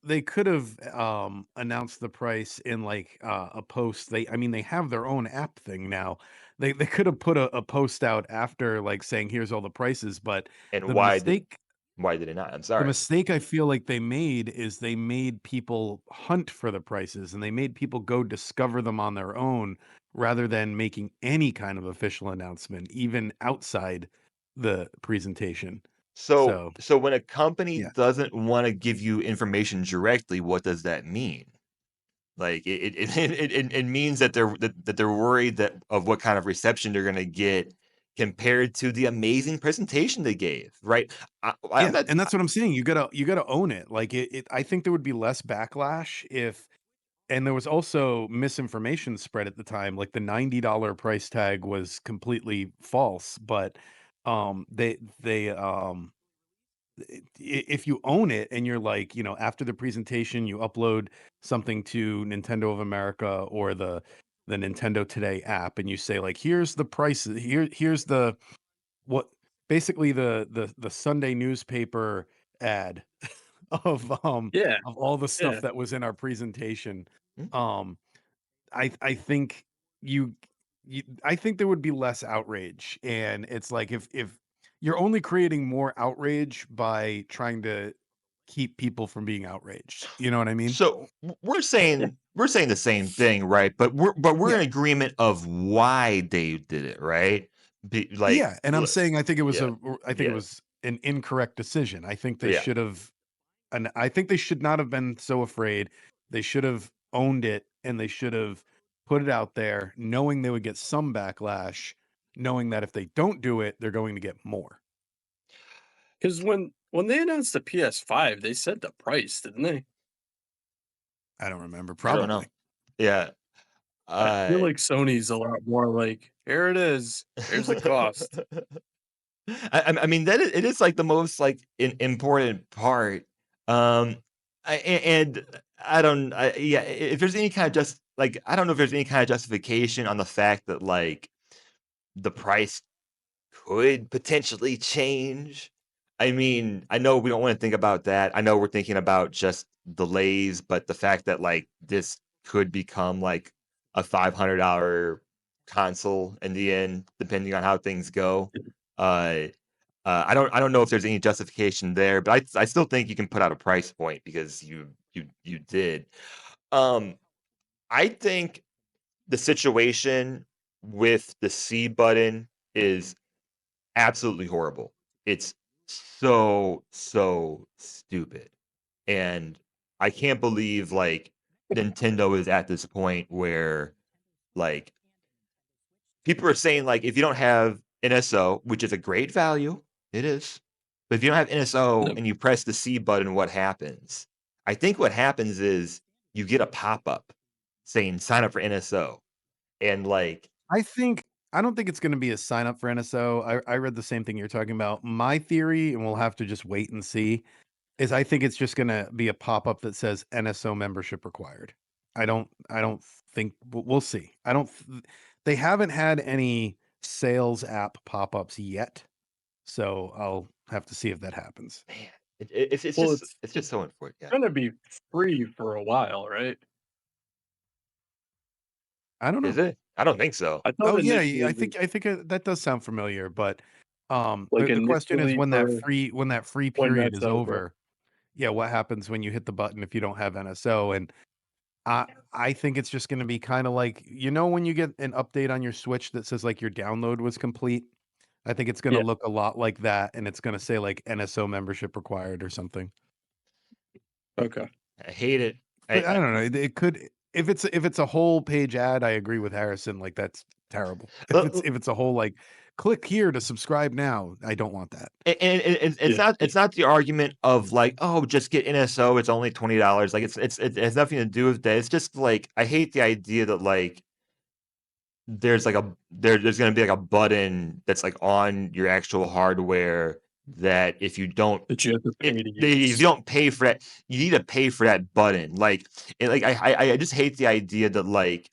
announced the price in like a post. I mean they have their own app thing now. They could have put a post out after like saying here's all the prices, but and the mistake why did it not? I'm the sorry. mistake I feel like they made is they made people hunt for the prices and they made people go discover them on their own rather than making any kind of official announcement even outside the presentation. So, So when a company yeah. doesn't wanna give you information directly, what does that mean? Like, it means that they're worried that of what kind of reception they're gonna get compared to the amazing presentation they gave, right? I'm Yeah, not. and that's what I'm saying. You gotta own it. Like I think there would be less backlash if and there was also misinformation spread at the time. Like the $90 price tag was completely false, but they if you own it and you're like, after the presentation, you upload something to Nintendo of America or the Nintendo Today app and you say like, here's the prices, here's the what basically the Sunday newspaper ad Yeah, of all the stuff yeah. that was in our presentation. Mm, Um I think you, I think there would be less outrage and it's like if you're only creating more outrage by trying to keep people from being outraged. You know what I mean? so we're saying the same thing, right? We're in Yeah. agreement of why they did it, right? Be like, Yeah, and I'm l saying yeah, I think it yeah, was an incorrect decision. I think they yeah. should have and I think they should not have been so afraid. They should have owned it and they should have put it out there, knowing they would get some backlash, knowing that if they don't do it, they're going to get more. Because when they announced the PS5, they said the price, didn't they? I don't remember. I don't know. Probably. Yeah. I feel Uh, like Sony's a lot more like, here it is. Here's the cost. I mean it is like the most like important part. Um, and I don't. Yeah, if there's any kind of just like I don't know if there's any kind of justification on the fact that like the price could potentially change. I mean, I know we don't want to think about that. I know we're thinking about just delays, but the fact that like this could become like a $500 console in the end, depending on how things go. Uh, I don't know if there's any justification there, but I still think you can put out a price point because you did. Um, I think the situation with the C button is absolutely horrible. It's so stupid, and I can't believe, like, Nintendo is at this point where, like, people are saying, like, if you don't have NSO, which is a great value, it is, but if you don't have NSO No, and you press the C button, what happens? I think what happens is you get a pop-up saying, "Sign up for NSO," and, like I think I don't think it's gonna be a sign up for NSO. I read the same thing you're talking about. My theory, and we'll have to just wait and see, is I think it's just gonna be a pop-up that says NSO membership required. I don't think we'll see. I don't they haven't had any sales app pop-ups yet, so I'll have to see if that happens. man, well, it's it's just so unfortunate. Yeah. gonna be free for a while, right? I don't Is know. it? I don't think so. I thought Oh, yeah, initially I it was think, that does sound familiar, but, like the question is initially for when that free when period that's is over. over, yeah, what happens when you hit the button if you don't have NSO? And I think it's just gonna be kinda like, when you get an update on your Switch that says, like, your download was complete? I think it's gonna Yeah. look a lot like that, and it's gonna say, like, "NSO membership required" or something. Okay. I hate it. But I don't know, it could if it's a whole page ad, I agree with Harrison, like, that's terrible. Uh, If it's a whole, like, "Click here to subscribe now," I don't want that. and Yeah. it's not the argument of like, "Oh, just get NSO, it's only $20." Like, it has nothing to do with that. It's just, like, I hate the idea that, like, there's gonna be, like, a button that's, like, on your actual hardware that if you don't That you have to pay to if you use. don't pay for that, you need to pay for that button. Like, I just hate the idea that, like,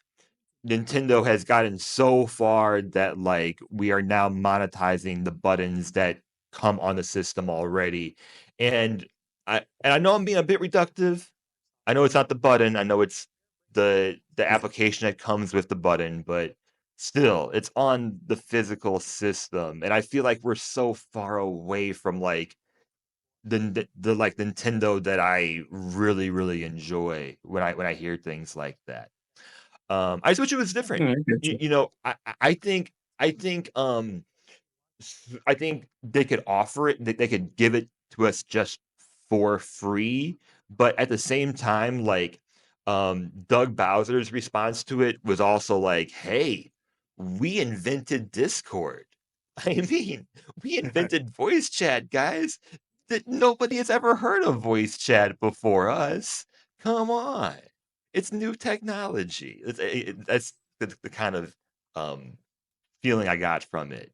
Nintendo has gotten so far that like we are now monetizing the buttons that come on the system already. And I know I'm being a bit reductive. I know it's not the button. I know it's the application that comes with the button, but still, it's on the physical system. And I feel like we're so far away from like the like Nintendo that I really enjoy when I hear things like that. I just wish it was different. Yeah, I get you. You know, I think, I think they could offer it, they could give it to us just for free, but at the same time, like, Doug Bowser's response to it was also like, "Hey, we invented Discord." I mean, we invented voice chat, guys. That nobody has ever heard of voice chat before us. Come on. It's new technology. That's the kind of, um, feeling I got from it.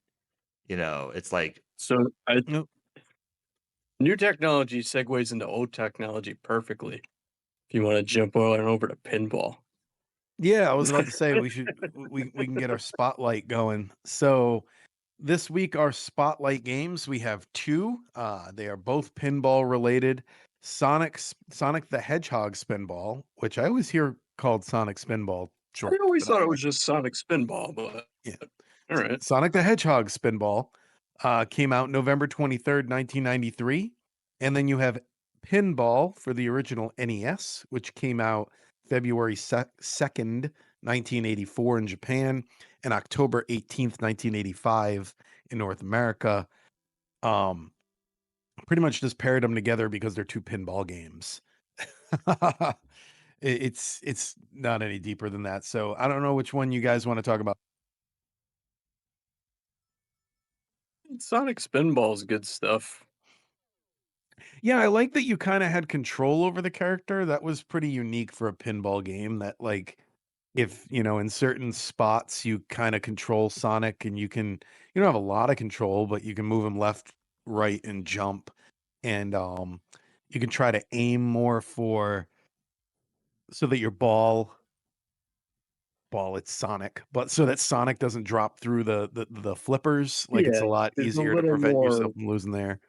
You know, it's like, So I Nope. new technology segues into old technology perfectly. If you want to jump on over to pinball. Yeah, I was about to say we can get our spotlight going. So this week our spotlight games, we have 2. They are both pinball related. Sonic the Hedgehog Spinball, which I always hear called Sonic Spinball I short, always but I thought don't it know. was just Sonic Spinball, but Yeah. all right. Sonic the Hedgehog Spinball came out November 23rd, 1993. And then you have Pinball for the original NES, which came out February 2nd, 1984 in Japan, and October 18th, 1985 in North America. Um, Pretty much just paired them together because they're 2 pinball games. It's not any deeper than that. So I don't know which one you guys want to talk about. Sonic Spinball is good stuff. Yeah, I like that you kind of had control over the character. That was pretty unique for a pinball game. That like if in certain spots you kind of control Sonic and you don't have a lot of control, but you can move him left, right, and jump. And you can try to aim more for so that your ball it's Sonic, but so that Sonic doesn't drop through the flippers. Like it's Yeah, a lot there's a easier to little prevent more yourself from losing there.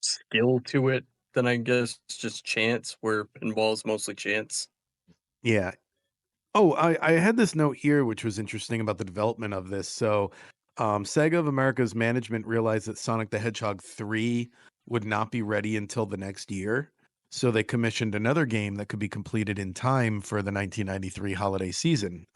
skill to it than I guess just chance, where pinball is mostly chance. Yeah. Oh, I had this note here, which was interesting about the development of this. So, Sega of America's management realized that Sonic the Hedgehog 3 would not be ready until the next year. So they commissioned another game that could be completed in time for the 1993 holiday season.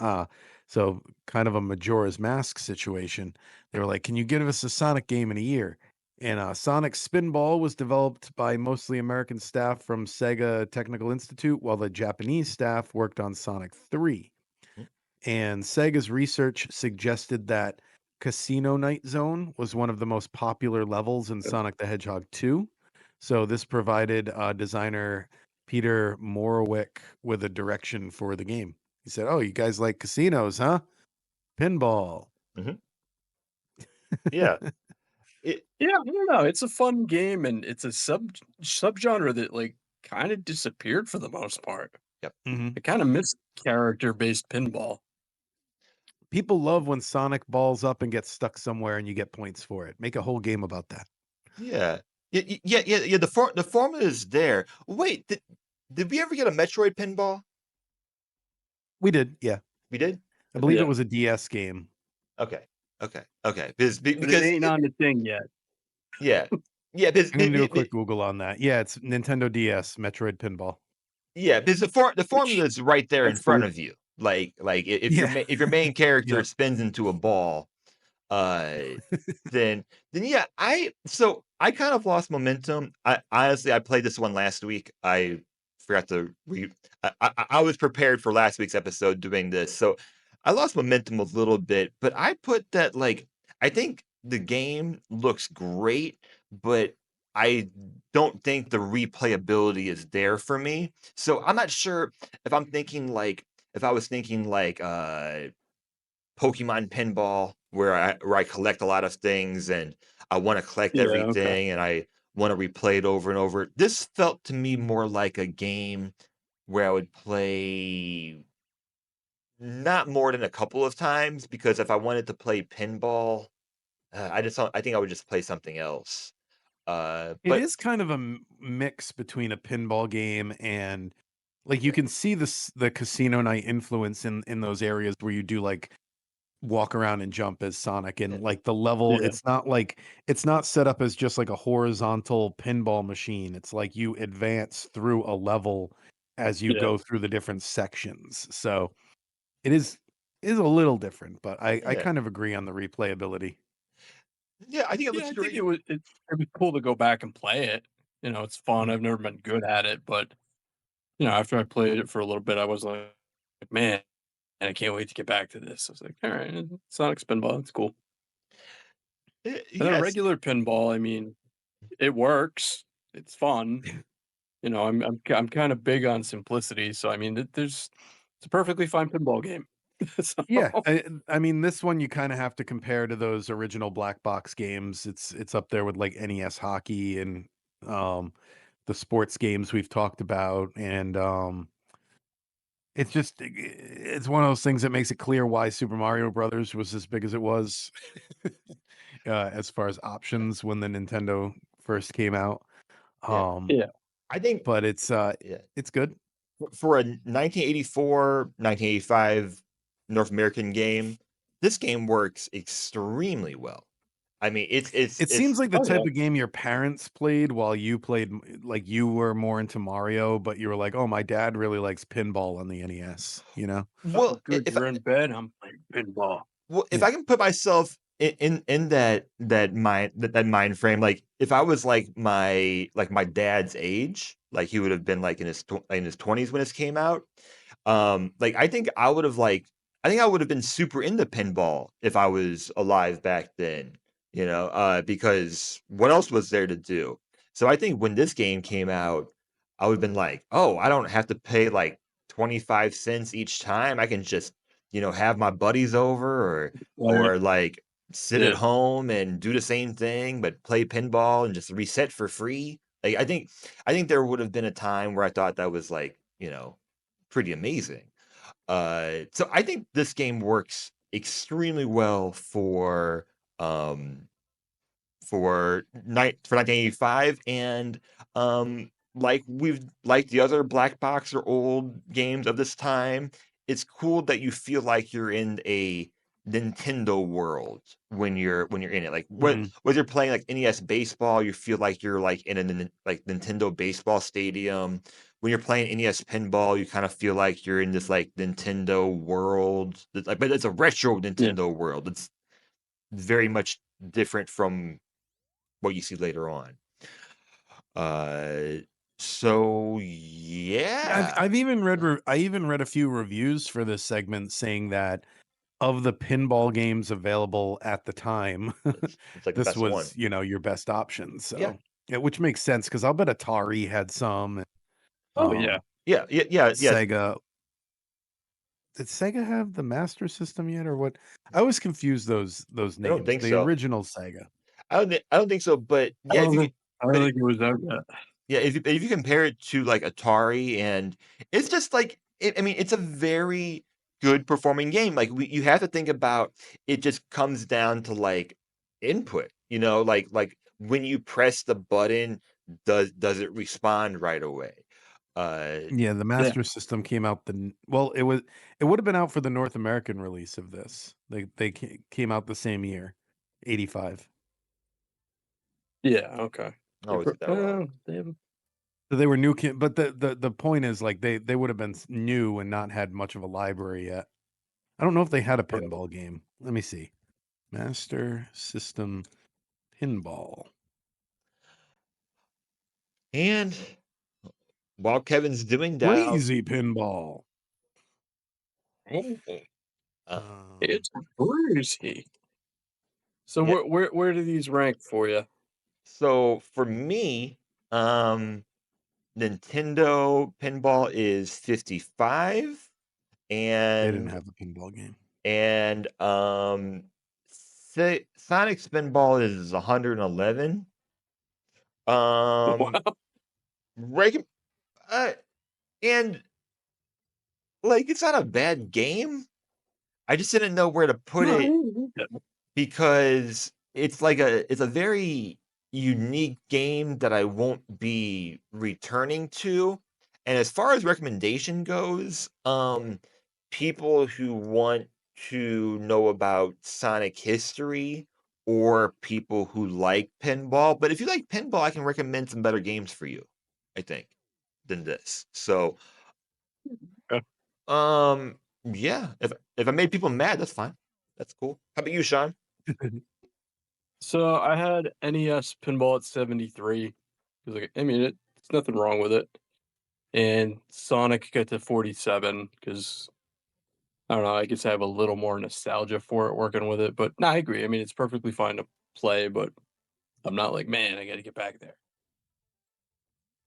So kind of a Majora's Mask situation. They were like, "Can you give us a Sonic game in a year?" And Sonic Spinball was developed by mostly American staff from Sega Technical Institute, while the Japanese staff worked on Sonic 3. Mm, And Sega's research suggested that Casino Night Zone was one of the most popular levels in Sonic the Hedgehog 2. So this provided designer Peter Morowick with a direction for the game. He said, "Oh, you guys like casinos, huh? Pinball." mhm. Yeah. It Yeah, I don't know. It's a fun game, and it's a subgenre that like kind of disappeared for the most part. Yep. Mhm. I kind of miss character based pinball. People love when Sonic balls up and gets stuck somewhere and you get points for it. Make a whole game about that. Yeah. Yeah, the formula is there. Wait, did we ever get a Metroid pinball? We did, yeah. We did? I Okay. believe it Yeah, was a DS game. Okay. Okay. Because but it because ain't it on the thing yet. yeah. Yeah, because I'm gonna do a quick Google on that. Yeah, it's Nintendo DS, Metroid Pinball. yeah, because the formula Which is right there in that's front cool. of you. Like if Yeah. if your main character Yep. spins into a ball, uh, then yeah, I kind of lost momentum. I honestly I played this one last week. I forgot to I was prepared for last week's episode doing this, so I lost momentum a little bit. But I put that like I think the game looks great, but I don't think the replayability is there for me. So I'm not sure if I'm thinking like if I was thinking like Pokemon Pinball, where I collect a lot of things and I want to collect Yeah, okay. everything and I want to replay it over and over. This felt to me more like a game where I would play not more than a couple of times because if I wanted to play pinball, I think I would just play something else. It But is kind of a mix between a pinball game and like you can see the casino night influence in those areas where you do like walk around and jump as Sonic yeah, and like the level Yeah, it's not set up as just like a horizontal pinball machine. It's like you advance through a level as you yeah, go through the different sections. So it is a little different, but I yeah, kind of agree on the replayability. yeah, I think it yeah. looks I think great. it was cool to go back and play it. It's fun. Mhm. I've never been good at it, but after I played it for a little bit, I was like, man, I can't wait to get back to this. I was like, all right, Sonic Spinball, it's cool. And a Yes, regular pinball, I mean, it works. It's fun. I'm kind of big on simplicity, so I mean, it's a perfectly fine pinball game. So Yeah, I mean, this one you kinda have to compare to those original black box games. It's up there with, like, NES Hockey and, um, the sports games we've talked about, and, it's just it's one of those things that makes it clear why Super Mario Brothers was as big as it was, as far as options when the Nintendo first came out, yeah. um, yeah, I think but yeah. it's good. For a 1984, 1985 North American game, this game works extremely well. I mean, It seems it's like the oh type yeah, of game your parents played while you played like, you were more into Mario, but you were like, "Oh, my dad really likes pinball on the NES," you know? oh well, good, you're in bed. I'm playing pinball. if Yeah. I can put myself in that mind frame, like if I was like my dad's age, Like he would have been like in his 20s when this came out. Like I think I would have been super into pinball if I was alive back then, because what else was there to do? So I think when this game came out, I would have been like, "Oh, I don't have to pay like 25 cents each time. I can just, have my buddies over Right. or like sit at Yeah. home and do the same thing but play pinball and just reset for free." Like I think there would have been a time where I thought that was like, pretty amazing. So I think this game works extremely well um for 1985 and like the other black box or old games of this time, it's cool that you feel like you're in a Nintendo world when you're in it. Like Mhm. whether you're playing like NES baseball, you feel like you're like in a like Nintendo baseball stadium. When you're playing NES pinball, you kind of feel like you're in this like Nintendo world. But it's a retro Yeah. Nintendo world. It's very much different from what you see later on. Uh, so Yeah, I've yeah, I've even read re I even read a few reviews for this segment saying that of the pinball games available at the time, it's like the this best one. was, your best option, Yeah, so yeah, which makes sense because 'cause I'll bet Atari had some, Oh yeah. yeah, yeah, yeah, yeah. Sega did Sega have the Master System yet or what? I always confuse those I don't names, think the so. original Sega. I don't think so. But I yeah, don't think I but don't think it was out yet. yeah, if you compare it to like Atari, and it's just like I mean, it's a very good performing game. Like you have to think about it. Just comes down to like input. Like when you press the button, does it respond right away? Uh, Yeah, the Yeah. Master System came out it would have been out for the North American release of this. They came out the same year, 85. Yeah. Okay. I always get that wrong. They have So they were but the point is, like, they would have been new and not had much of a library yet. I don't know if they had a right. pinball game. Let me see. Master System Pinball. And while Kevin's doing that, Crazy Pinball. Oh, uh, Um, it's crazy. So yeah. where do these rank for you? So for me, um, Nintendo Pinball is 55, they didn't and have a pinball game. and Sonic Spinball is 111. Um, Wow. reg- uh, and like it's not a bad game. I just didn't know where to put No, it yeah. because it's a very unique game that I won't be returning to. And as far as recommendation goes, people who want to know about Sonic history or people who like pinball, but if you like pinball, I can recommend some better games for you, I think, than this. So, Okay. yeah, if I made people mad, that's fine. That's cool. How about you, Sean? So I had NES Pinball at 73. 'Cause, like, I mean, it's nothing wrong with it. And Sonic got to 47 because I don't know. I guess I have a little more nostalgia for it working with it. But no, I agree. I mean, it's perfectly fine to play, but I'm not like, man, I got to get back there.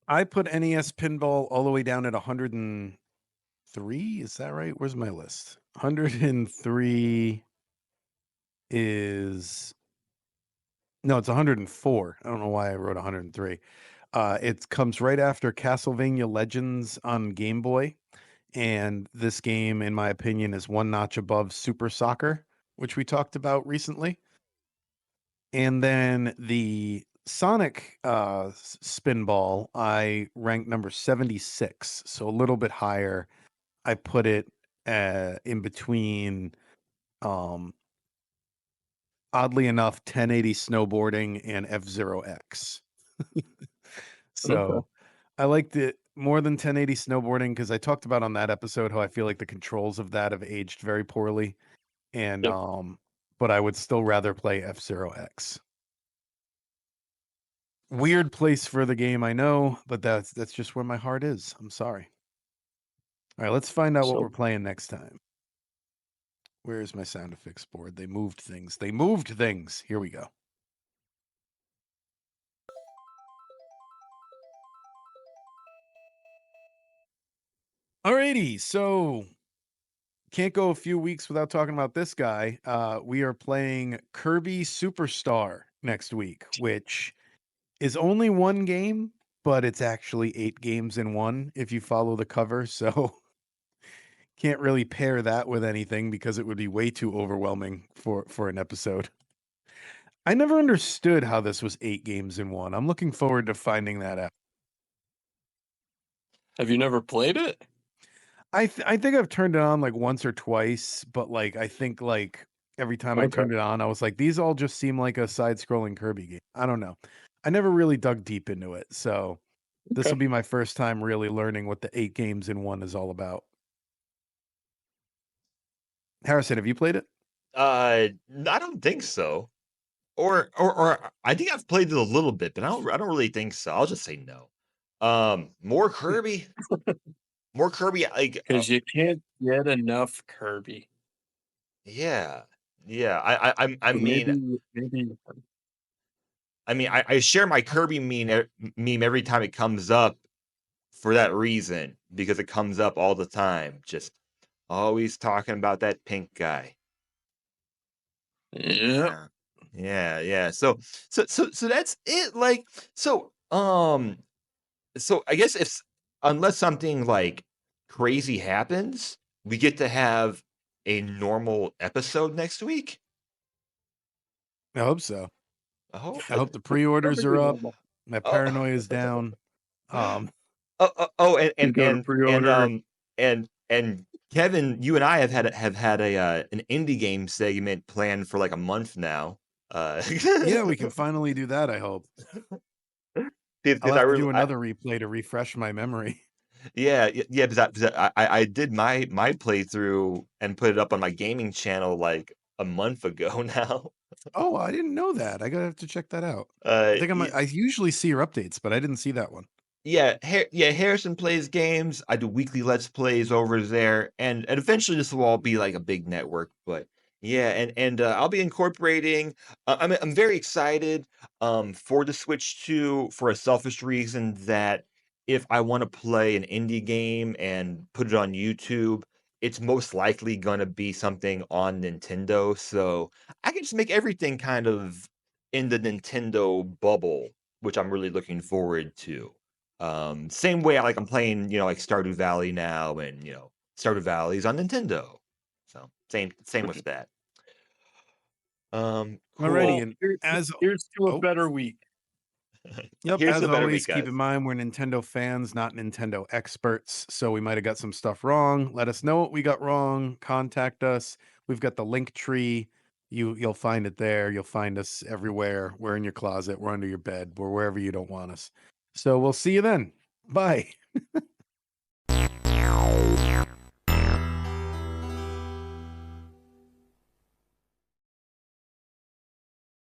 I put NES Pinball all the way down at 103. Is that right? Where's my list? 103 is no, it's 104. I don't know why I wrote 103. It comes right after Castlevania Legends on Game Boy, and this game, in my opinion, is one notch above Super Soccer, which we talked about recently. And then the Sonic Spinball, I ranked number 76, so a little bit higher. I put it in between, um, oddly enough, 1080 snowboarding and F-Zero X. Okay. So I liked it more than 1080 snowboarding because I talked about on that episode how I feel like the controls of that have aged very poorly. And Yep. but I would still rather play F-Zero X. Weird place for the game, I know, but that's just where my heart is. I'm sorry. All right, let's find out what we're So playing next time. Where's my sound effects board? They moved things. They moved things. Here we go. Alrighty, so can't go a few weeks without talking about this guy. We are playing Kirby Superstar next week, which is only one game, but it's actually 8 games in one if you follow the cover. So can't really pair that with anything because it would be way too overwhelming for an episode. I never understood how this was 8 games in one. I'm looking forward to finding that out. have you never played it? I think I've turned it on like once or twice, but like I think like every time I Okay. turned it on, I was like, these all just seem like a side-scrolling Kirby game. I don't know. I never really dug deep into it, so this will Okay. be my first time really learning what the 8 games in one is all about. Harrison, have you played it? I don't think so. Or I think I've played it a little bit, but I don't really think so. I'll just say no. More Kirby, more Kirby. Like, Because you can't get enough Kirby. yeah, yeah. I So mean, maybe I share my Kirby meme every time it comes up for that reason because it comes up all the time. Just always talking about that pink guy. Yep. Yeah. Yeah, yeah. So that's it. Like, so so I guess if unless something like crazy happens, we get to have a normal episode next week. I hope so. Oh, I hope the pre-orders are Perfectly up. normal. My oh, paranoia is down. Um, You go to pre-order. and Kevin, you and I have had a an indie game segment planned for like a month now. yeah, we can finally do that, I hope. I'll because have to do another replay to refresh my memory. yeah, because I did my playthrough and put it up on my gaming channel like a month ago now. Oh, I didn't know that. I gotta have to check that out. I think Y I usually see your updates, but I didn't see that one. yeah, Harrison plays games. I do weekly Let's Plays over there, and eventually this will all be like a big network. But yeah, and I'll be incorporating. I'm very excited for the Switch 2 for a selfish reason that if I want to play an indie game and put it on YouTube, it's most likely going to be something on Nintendo. So I can just make everything kind of in the Nintendo bubble, which I'm really looking forward to. Same way I'm playing, like Stardew Valley now, and Stardew Valley's on Nintendo. So same with that. Alrighty, Cool. Well, and as here's to a oh, better week. yep, Here's as a better week, always, keep in guys. mind we're Nintendo fans, not Nintendo experts, so we might have got some stuff wrong. Let us know what we got wrong. Contact us. We've got the link tree. You'll find it there. You'll find us everywhere. We're in your closet. We're under your bed. We're wherever you don't want us. So we'll see you then. Bye.